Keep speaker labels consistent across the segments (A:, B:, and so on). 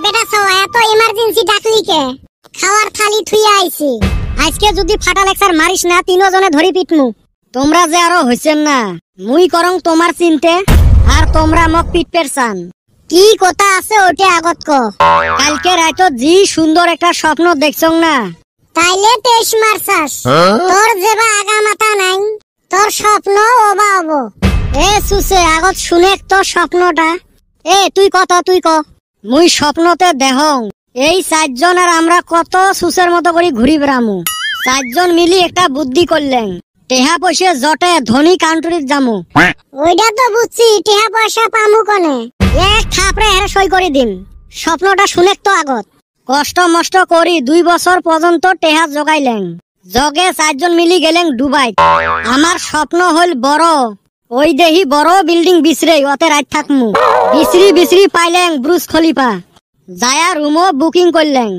A: বেটা সওয়া এত ইমার্জেন্সি ডাকলি কে? খাওয়ার থালি থুইয়া আইছি। আজকে যদি ফাটা লেকচার মারিস না তিনজনে ধরি পিটমু।
B: তোমরা যে আরো হইছেন না, মুই করং তোমার চিনতে আর তোমরা মক পিটপের চান।
A: কি কথা আছে ওটা আগত ক।
B: কালকে রাইতো জি সুন্দর একটা স্বপ্ন দেখছং না?
A: তাইলে 23 মারছাস। তোর যেবা আগা মাথা নাই, তোর স্বপ্ন ওবা হবো।
B: এ সুসে আগত শুনে তোর স্বপ্নটা। এ তুই ক। মুই স্বপ্নতে দেহং এই 4 জন আর আমরা কত সুসের মতো করে ঘুরি বেড়ামু। 4 জন মিলি একটা বুদ্ধি করলেন, টেহা পয়সা জটে ধনী কান্ট্রিত যামু।
A: ওইটা তো বুঝছি, টেহা পয়সা পামু কনে?
B: এক থাপড়ে হেরে সই করে দিন। স্বপ্নটা শুনে তো আগত কষ্ট মষ্ট করি 2 বছর পর্যন্ত টেহা জগাইলেন। জগে 4 জন মিলি গেলেন দুবাই। আমার স্বপ্ন হল বড়, ওই দেহি বড় বিল্ডিং বিছরে ওতে রাত থাকমু। বিছরি পাইলেন ব্রুজ খলিফা। যায়া রুমও বুকিং করলেন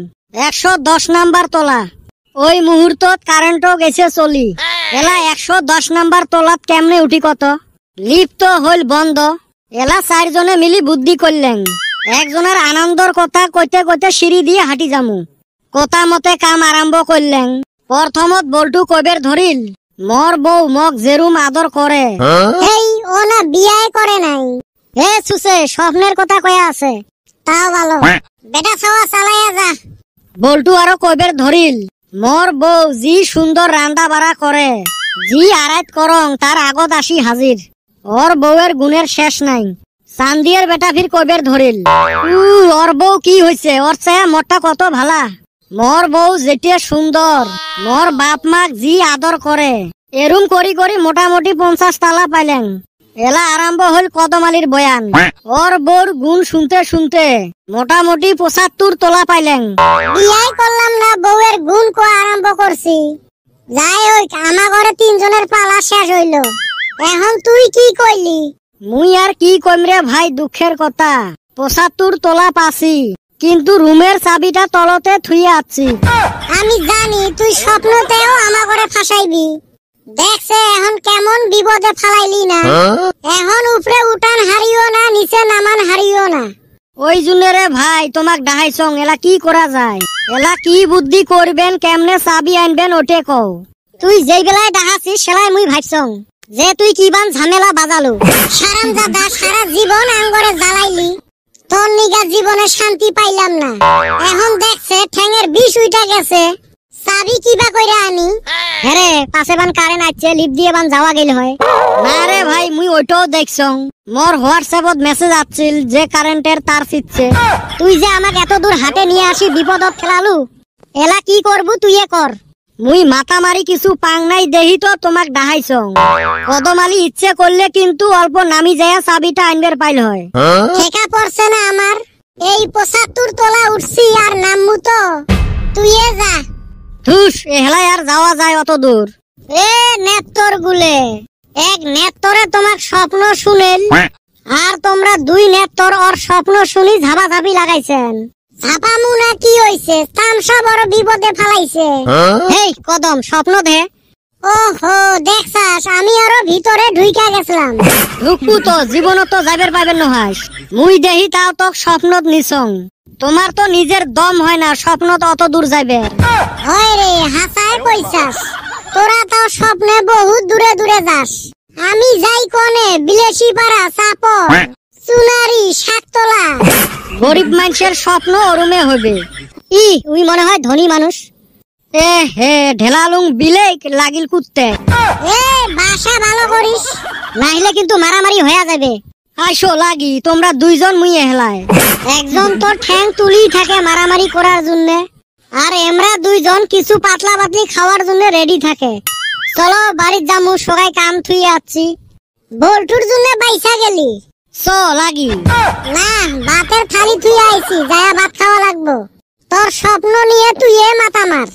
B: 110 নাম্বার তলা। ওই মুহূর্তত কারেন্টও গেছে চলি। এলা 110 নাম্বার তলাত কেমনে উঠি কত? লিফট তো হল বন্ধ। এলা 4 জনে মিলি বুদ্ধি করলেন, একজনের আনন্দর কথা কইতে কইতে সিঁড়ি দিয়ে হাঁটি যামু। কথা মতে কাম আরম্ভ করলেন। প্রথমত বল্টু কবের ধরিল, মোর বউ মক যেরুম আদর করে।
A: এই ও না বিয়াই করে নাই।
B: হে সুসে স্বপ্নের কথা কয়া আছে।
A: তাও ভালো, বেটা সওয়া চালাইয়া যা।
B: বল্টু আরো কবের ধরিল, মোর বউ জি সুন্দর রান্না বাড়া করে, জি আড়াইত করং তার আগত আসি হাজির। ওর বউয়ের গুণের শেষ নাই। চান্দিয়ের বেটা ফির কবের ধরিল, ওর বউ কি হয়েছে, ওর চেয়ে মোরটা কত ভালা। মোর বউ যেটিয়া সুন্দর, মোর বাপ মাক জি আদর করে। এরুম করি করি মোটামুটি 50 তালা পাইলেন। এলা আরম্ভ হল কদমালির বয়ান। ওর বউর গুণ শুনতে শুনতে মোটামুটি 75 তোলা পাইলেন।
A: বিয়াই করলাম না, বউয়ের গুণ কো আরম্ভ করছি। যাই হোক, আমার ঘরে 3 জনের পালা শেষ হইল। এখন তুই কি কইলি?
B: মুই আর কি কইম রে ভাই, দুঃখের কথা। 75 তোলা পাছি, কিন্তু রুমের চাবিটা তলতে থুইয়া আছি।
A: আমি জানি তুই স্বপ্নতেও আমার ঘরে ফাঁসাইবি। দেখছে এখন কেমন বিপদে ফালাইলি না। এখন উপরে উঠান হারিও না, নিচে নামান হারিও না।
B: ওই জন্য রে ভাই তোমাক ডাহাইছং, এলা কি করা যায়? এলা কি বুদ্ধি করবেন, কেমনে চাবি আনবেন ওটে কও।
A: তুই যেই বেলায় ডাহাছিস সেলাই মুই ভাবছং যে তুই কিবান ঝামেলা বাজালো। সারাম দাদা সারা জীবন আঙ্গরে জ্বালাইলি, তোর নিগা জীবনে শান্তি পাইলাম না। এখন দেখছে ঠ্যাঙের বিষ উইটা গেছে, চাবি কিবা কইরা আনি?
B: হ্যাঁ পাশে বান কারেন্ট আছে, লিফট দিয়ে বান যাওয়া গেল হয় না রে ভাই। মুই ওইটাও দেখছং, মোর হোয়াটসঅ্যাপত মেসেজ আসছিল যে কারেন্টের তার ছিটছে।
A: তুই যে আমাকে এত দূর হাটে নিয়ে আসি বিপদত ফেলালু, এলা কি করবু তুই কর।
B: মুই মাথা মারি কিছু পাং নাই দেহি তো তোমাক ডাহাইছং। কদমালি ইচ্ছে করলে কিন্তু অল্প নামি যায় চাবিটা আনবার পাইল হয়।
A: ঠেকা পড়ছে না আমার, এই 75 তোলা উঠছি আর নামমু তো। তুই যা।
B: ধুস, এহলাই আর যাওয়া যায় অত দূর?
A: এ নেত্তর গুলে, এক নেত্তরে তোমার স্বপ্ন শুনেল আর তোমরা 2 নেত্তর ওর স্বপ্ন শুনি ঝাপাঝাপি লাগাইছেন। ঝাপামু না কি হইছে, তামসা বড় বিপদে ফালাইছে।
B: এই কদম স্বপ্ন দে।
A: ওহো দেখছাস, আমি আরো ভিতরে ঢুইকা গেছিলাম।
B: ঢুকবু তো, জীবনত তো যাইবার পাইবেন নহাস। মুই দেহি তাও তো স্বপ্নত নিছং। তোমার তো নিজের দম হয় না স্বপ্নত অত দূর যাইবে।
A: হয় রে, হাসায় কইছাস। তোরা তাও স্বপ্নে বহুত দূরে দূরে যাস, আমি যাই কোনে বিলেসি পাড়া, চাপর, চুনারি, সাততলা।
B: গরিব মানুষের স্বপ্ন ওরমে হবে।
A: উই মনে হয় ধনী মানুষ।
B: এ হে ঢেলালুং বিলে লাগিল কুত্তে।
A: এ বাসা ভালো করিস, নাইলে কিন্তু মারামারি হয়ে যাবে।
B: আইসো লাগি, তোমরা 2 জন মুই এহলাই।
A: একজন তো ঠ্যাং তুলি থাকে মারামারি করার জন্য, আর আমরা 2 জন কিছু পাতলা পাতলি খাওয়ার জন্য রেডি থাকে। চলো বাড়ির যামু, সবাই কাম থুই আছি। বল্টুর জন্য বাইসা গেলি?
B: লাগি
A: না, ভাতের থালি থুই আইছি, যায়া ভাত খাওয়া লাগবো। তোর স্বপ্ন নিয়ে তুই মাথা মার।